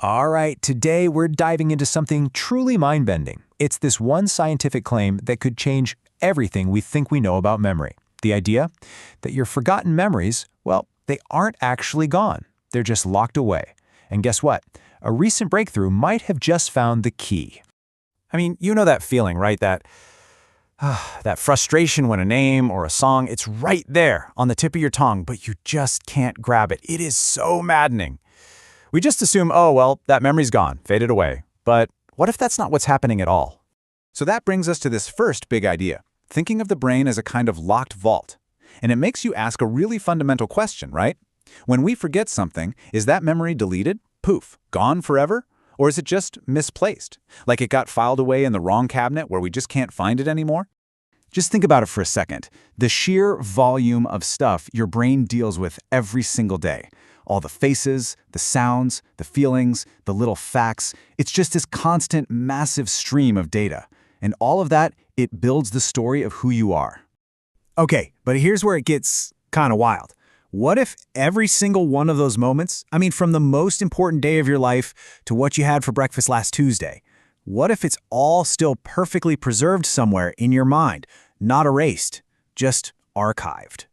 All right, today we're diving into something truly mind-bending. It's this one scientific claim that could change everything we think we know about memory. The idea that your forgotten memories, well, they aren't actually gone. They're just locked away. And guess what? A recent breakthrough might have just found the key. I mean, you know that feeling, right? That frustration when a name or a song, it's right there on the tip of your tongue, but you just can't grab it. It is so maddening. We just assume, oh, well, that memory's gone, faded away. But what if that's not what's happening at all? So that brings us to this first big idea, thinking of the brain as a kind of locked vault. And it makes you ask a really fundamental question, right? When we forget something, is that memory deleted? Poof, gone forever? Or is it just misplaced? Like it got filed away in the wrong cabinet where we just can't find it anymore? Just think about it for a second. The sheer volume of stuff your brain deals with every single day. All the faces, the sounds, the feelings, the little facts. It's just this constant, massive stream of data. And all of that, it builds the story of who you are. Okay, but here's where it gets kind of wild. What if every single one of those moments, from the most important day of your life to what you had for breakfast last Tuesday, what if it's all still perfectly preserved somewhere in your mind, not erased, just archived?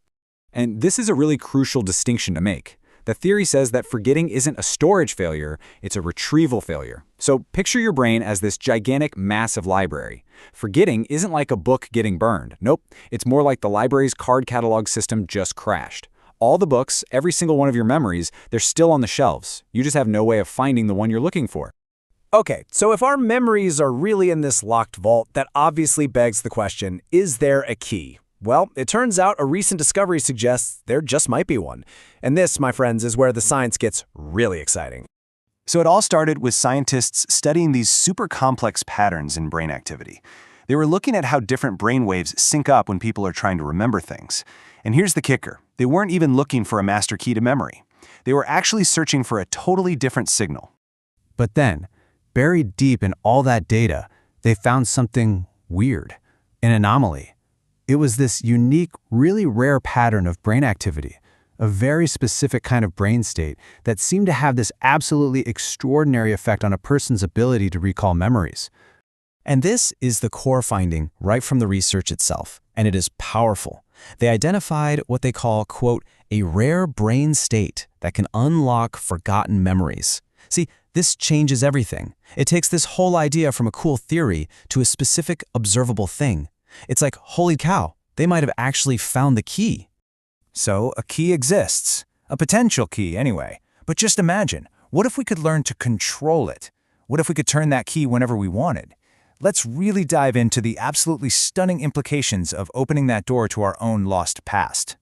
And this is a really crucial distinction to make. The theory says that forgetting isn't a storage failure, it's a retrieval failure. So picture your brain as this gigantic, massive library. Forgetting isn't like a book getting burned. Nope, it's more like the library's card catalog system just crashed. All the books, every single one of your memories, they're still on the shelves. You just have no way of finding the one you're looking for. Okay, so if our memories are really in this locked vault, that obviously begs the question, is there a key? Well, it turns out a recent discovery suggests there just might be one. And this, my friends, is where the science gets really exciting. So it all started with scientists studying these super complex patterns in brain activity. They were looking at how different brain waves sync up when people are trying to remember things. And here's the kicker. They weren't even looking for a master key to memory. They were actually searching for a totally different signal. But then, buried deep in all that data, they found something weird, an anomaly. It was this unique, really rare pattern of brain activity, a very specific kind of brain state that seemed to have this absolutely extraordinary effect on a person's ability to recall memories. And this is the core finding right from the research itself, and it is powerful. They identified what they call, quote, a rare brain state that can unlock forgotten memories. See, this changes everything. It takes this whole idea from a cool theory to a specific observable thing. It's like, holy cow, they might have actually found the key. So a key exists, a potential key anyway. But just imagine, what if we could learn to control it? What if we could turn that key whenever we wanted? Let's really dive into the absolutely stunning implications of opening that door to our own lost past.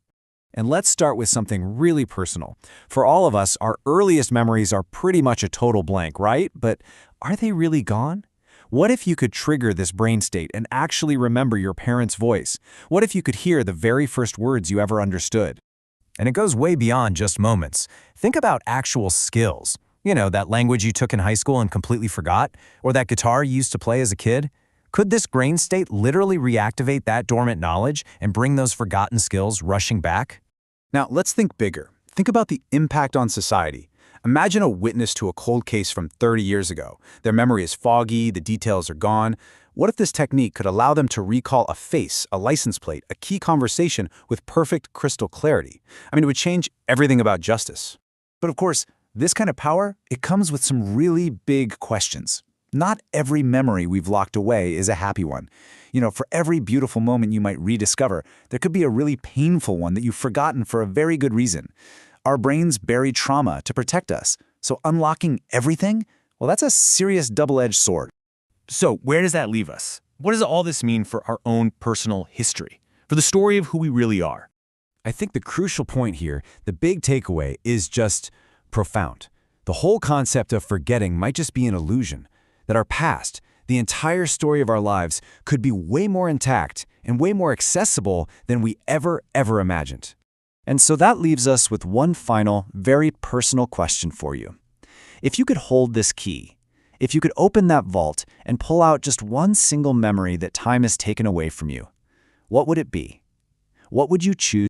And let's start with something really personal. For all of us, our earliest memories are pretty much a total blank, right? But are they really gone? What if you could trigger this brain state and actually remember your parents' voice? What if you could hear the very first words you ever understood? And it goes way beyond just moments. Think about actual skills. You know, that language you took in high school and completely forgot? Or that guitar you used to play as a kid? Could this brain state literally reactivate that dormant knowledge and bring those forgotten skills rushing back? Now, let's think bigger. Think about the impact on society. Imagine a witness to a cold case from 30 years ago. Their memory is foggy, the details are gone. What if this technique could allow them to recall a face, a license plate, a key conversation with perfect crystal clarity? It would change everything about justice. But of course, this kind of power, it comes with some really big questions. Not every memory we've locked away is a happy one. For every beautiful moment you might rediscover, there could be a really painful one that you've forgotten for a very good reason. Our brains bury trauma to protect us, so unlocking everything, well, that's a serious double-edged sword. So where does that leave us? What does all this mean for our own personal history, for the story of who we really are? I think the crucial point here, the big takeaway, is just profound. The whole concept of forgetting might just be an illusion, that our past, the entire story of our lives, could be way more intact and way more accessible than we ever imagined. And so that leaves us with one final, very personal question for you. If you could hold this key, if you could open that vault and pull out just one single memory that time has taken away from you, what would it be? What would you choose